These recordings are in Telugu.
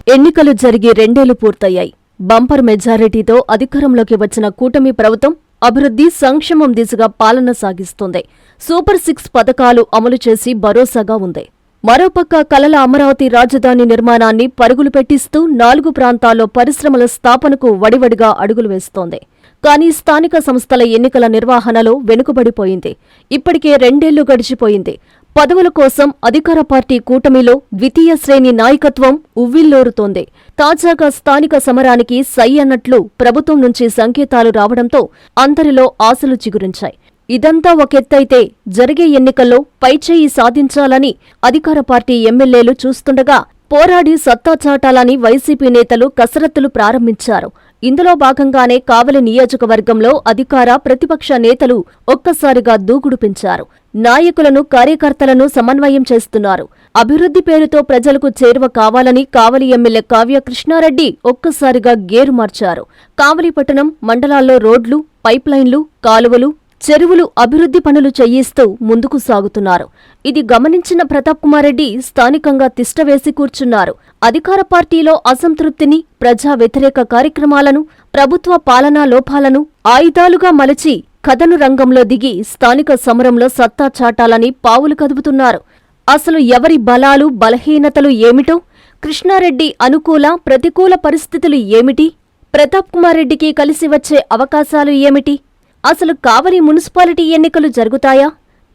ఎన్నికలు జరిగి 2 ఏళ్లు పూర్తయ్యాయి. బంపర్ మెజారిటీతో అధికారంలోకి వచ్చిన కూటమి ప్రభుత్వం అభివృద్ధి, సంక్షేమం దిశగా పాలన సాగిస్తోంది. సూపర్ 6 పథకాలు అమలు చేసి భరోసాగా ఉంది. మరోపక్క కలల అమరావతి రాజధాని నిర్మాణాన్ని పరుగులు పెట్టిస్తూ 4 ప్రాంతాల్లో పరిశ్రమల స్థాపనకు వడివడిగా అడుగులు వేస్తోంది. కానీ స్థానిక సంస్థల ఎన్నికల నిర్వహణలో వెనుకబడిపోయింది. ఇప్పటికే 2 ఏళ్లు గడిచిపోయింది. పదవుల కోసం అధికార పార్టీ కూటమిలో ద్వితీయ శ్రేణి నాయకత్వం ఉవ్విళ్లూరుతోంది. తాజాగా స్థానిక సమరానికి సై అన్నట్లు ప్రభుత్వం నుంచి సంకేతాలు రావడంతో అందరిలో ఆశలు చిగురించాయి. ఇదంతా ఒకెత్తైతే జరిగే ఎన్నికల్లో పైచేయి సాధించాలని అధికార పార్టీ ఎమ్మెల్యేలు చూస్తుండగా పోరాడి సత్తా చాటాలని వైసీపీ నేతలు కసరత్తులు ప్రారంభించారు. ఇందులో భాగంగానే కావలి నియోజకవర్గంలో అధికార, ప్రతిపక్ష నేతలు ఒక్కసారిగా దూకుడు పెంచారు. నాయకులను, కార్యకర్తలను సమన్వయం చేస్తున్నారు. అభివృద్ధి పేరుతో ప్రజలకు చేరువ కావాలని కావలి ఎమ్మెల్యే కావ్య కృష్ణారెడ్డి ఒక్కసారిగా గేరు మార్చారు. కావలి పట్టణం, మండలాల్లో రోడ్లు, పైప్లైన్లు, కాలువలు, చెరువులు అభివృద్ధి పనులు చేయిస్తూ ముందుకు సాగుతున్నారు. ఇది గమనించిన ప్రతాప్ కుమార్ రెడ్డి స్థానికంగా తిష్టవేసి కూర్చున్నారు. అధికార పార్టీలో అసంతృప్తిని, ప్రజా వ్యతిరేక కార్యక్రమాలను, ప్రభుత్వ పాలనా లోపాలను ఆయుధాలుగా మలచి కథను రంగంలో దిగి స్థానిక సమరంలో సత్తా చాటాలని పావులు కదుపుతున్నారు. అసలు ఎవరి బలాలు, బలహీనతలు ఏమిటో, కృష్ణారెడ్డి అనుకూల, ప్రతికూల పరిస్థితులు ఏమిటి, ప్రతాప్ కుమార్ రెడ్డికి కలిసి వచ్చే అవకాశాలు ఏమిటి, అసలు కావలి మున్సిపాలిటీ ఎన్నికలు జరుగుతాయా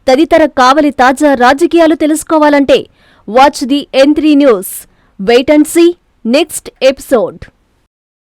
తదితర కావలి తాజా రాజకీయాలు తెలుసుకోవాలంటే watch the N3 news. Wait and see next episode.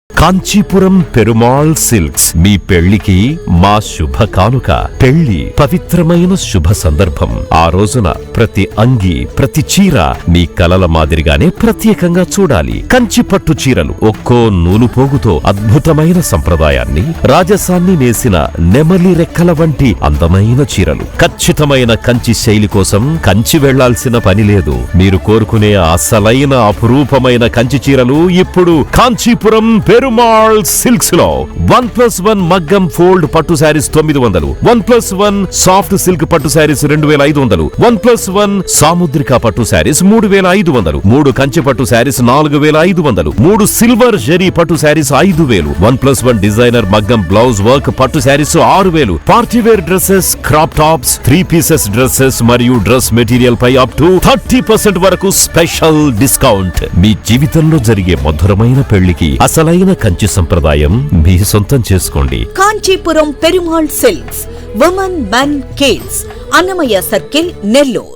Kanchipuram Perumal silks మీ పెళ్లికి మా శుభ కానుక. పెళ్లి పవిత్రమైన శుభ సందర్భం. ఆ రోజున ప్రతి అంగి, ప్రతి చీర మీ కలల మాదిరిగానే ప్రత్యేకంగా చూడాలి. కంచి పట్టు చీరలు ఒక్కో నూలు పోగుతో అద్భుతమైన సంప్రదాయాన్ని, రాజసాన్ని నేసిన నెమలి రెక్కల వంటి అందమైన చీరలు. ఖచ్చితమైన కంచి శైలి కోసం కంచి వెళ్లాల్సిన పని లేదు. మీరు కోరుకునే అసలైన అపురూపమైన కంచి చీరలు ఇప్పుడు కాంచీపురం పెరుమాళ్ సిల్క్స్ లో 1+1 మగ్గం ఫోల్డ్ పట్టు శారీస్ 900, 1+1 సాఫ్ట్ సిల్క్ పట్టు శారీస్ 2500, 1+1 సాముద్రిక పట్టు శారీస్ 3500, 3 కంచి పట్టు శారీస్ 4500, 3 సిల్వర్ జరీ పట్టు శారీస్ 5000, 1+1 డిజైనర్ మగ్గం బ్లౌజ్ వర్క్ పట్టు sarees 6000, party wear dresses, crop tops, 3 pieces dresses మరియు డ్రెస్ మెటీరియల్ పై అప్ టు 30% వరకు స్పెషల్ డిస్కౌంట్. మీ జీవితంలో జరిగే మధురమైన పెళ్లికి అసలైన కంచి సంప్రదాయం మీ సొంతం చేసుకోండి. Kanchipuram Perumal silks, women, men, kids, Annamayya circle, Nellore.